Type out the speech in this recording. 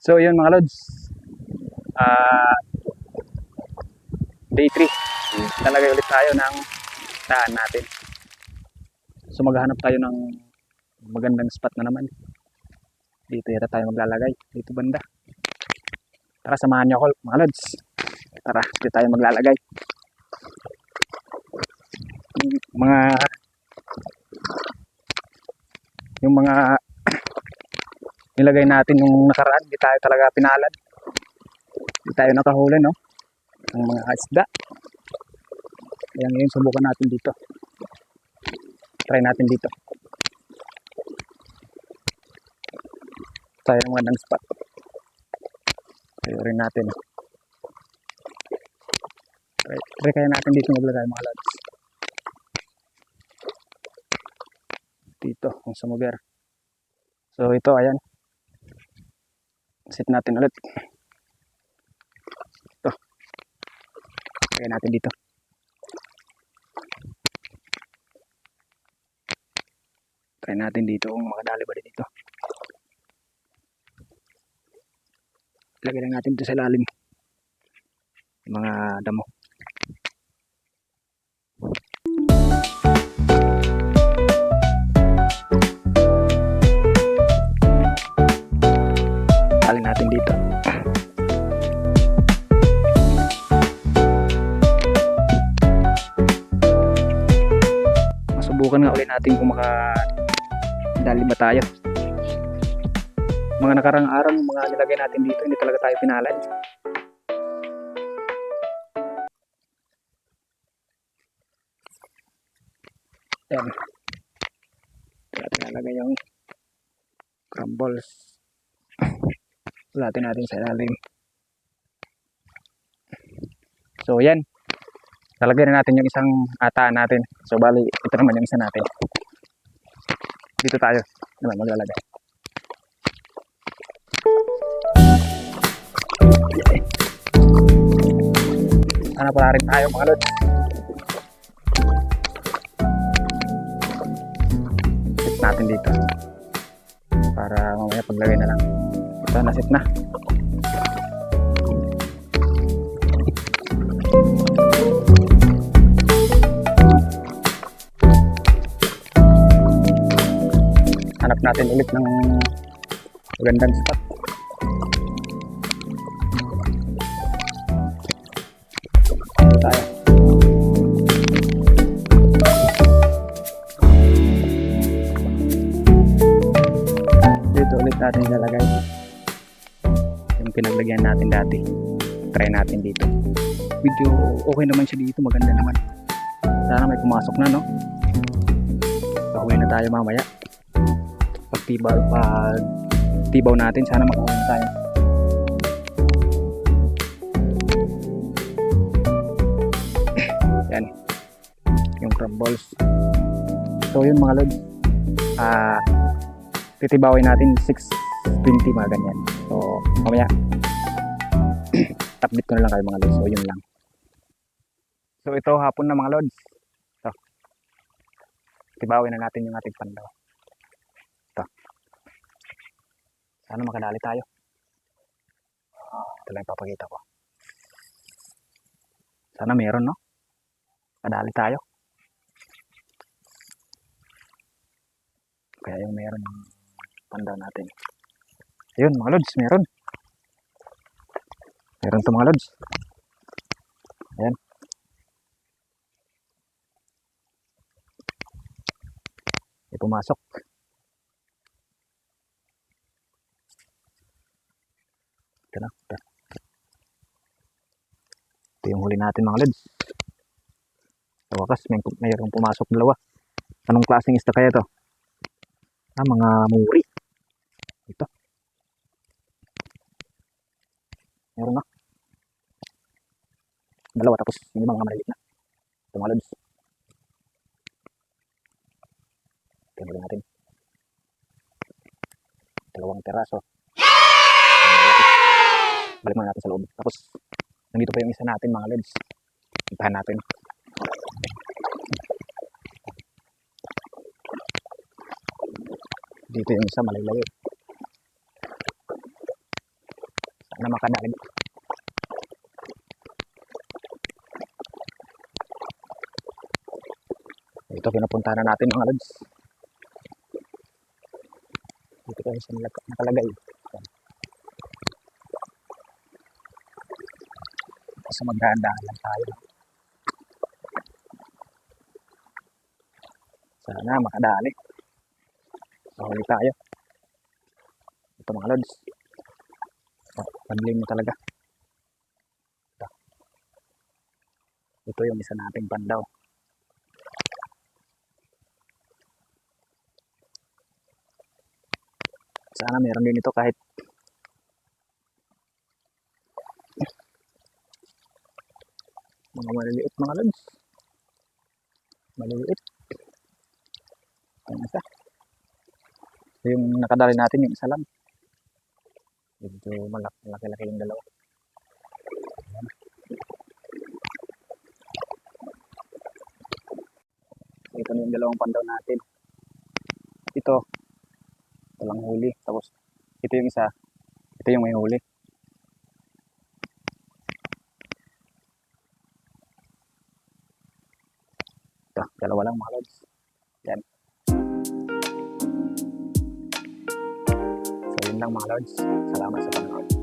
So yun mga lods, ah day 3, talagay ulit tayo ng daan natin. So maghahanap tayo ng magandang spot na naman. Dito yata tayo maglalagay, dito banda. Tara, samahan niyo ako mga lods. Tara, dito tayo maglalagay. Yung mga nilagay natin yung nakaraan, di tayo talaga pinalad. Di tayo nakahuli, no? Ng mga isda. Kaya ngayon subukan natin dito. Try natin dito. Tayo ng magandang spot. Tayo rin natin. Try kaya natin dito maglagay mga lods. Dito, kung sumuger. So ito, ayan. Set natin ulit. Ito. Kaya natin dito. Try natin dito kung makadali ba din dito. Lagay lang natin dito sa ilalim. Yung mga damo. Tali natin dito. Masubukan nga ulit natin kung makadali ba tayo. Mga nakarang araw, mga nilagay natin dito, hindi talaga tayo pinalad. Ayan. Nalagay yung crumbles. Latin natin sa ilalim. So yan. Lalagay na natin yung isang ataan natin. So bali, ito naman yung isa natin. Dito tayo naman maglalagay. Sana pala rin tayo mga lods. Sit natin dito. Para mamaya paglagay na lang. Ito, nasit na. Hanap natin ulit ng magandang spot. Tayo. Dito ulit natin ilalagay yung pinaglagyan natin dati. Try natin dito. Medyo okay naman siya dito, maganda naman. Sana may pumasok na, no? Pauwi na tayo mamaya. Pag tibaw natin, sana makauwi na tayo. Yan. Yung crumbles. So yun mga lods. Titibawin natin 620 mga ganyan. So mamaya update ko na lang kayo mga lods. So yun lang. So ito hapon na mga lods. So, tibawin na natin yung ating pandaw. Ito. Sana makadali tayo. Ito lang ipapakita ko. Sana meron, no? Kadali tayo. Kaya yung meron ng pandaw natin. Ayun mga lods, meron. Meron to mga lods. Ayan. May pumasok. Ito na. Ito yung huli natin mga lods. Sa wakas, mayroong pumasok dalawa. Anong klaseng isda kaya to? Mga muri. Ito. Meron na. Dalawa tapos yung mga maliit na. Ito mga lods. Tingnan natin. Dalawang teraso. Balik mo natin sa loob. Tapos, nandito pa yung isa natin mga lods. Ipahan natin. Dito yung isa, malayo. na makadali. Ito pinupunta na natin mga lods. Dito kasi siya nakalagay. So magdahan-dahan lang tayo. Sana makadali. Mahuli tayo. Ito mga lods. Panlim mo talaga. Ito yung isa nating pandaw. Sana meron din ito kahit mga maliliit mga lods. Maliliit. Ang isa. Yung nakadali natin yung isa lang. Medyo malaki-laki yung dalawa. Ito na yung dalawang pandaw natin. Ito lang huli. Tapos ito yung isa. Ito yung may huli. Ito, dalawa lang mga lods. Yan. So yun lang mga lods. Salamat sa panonood.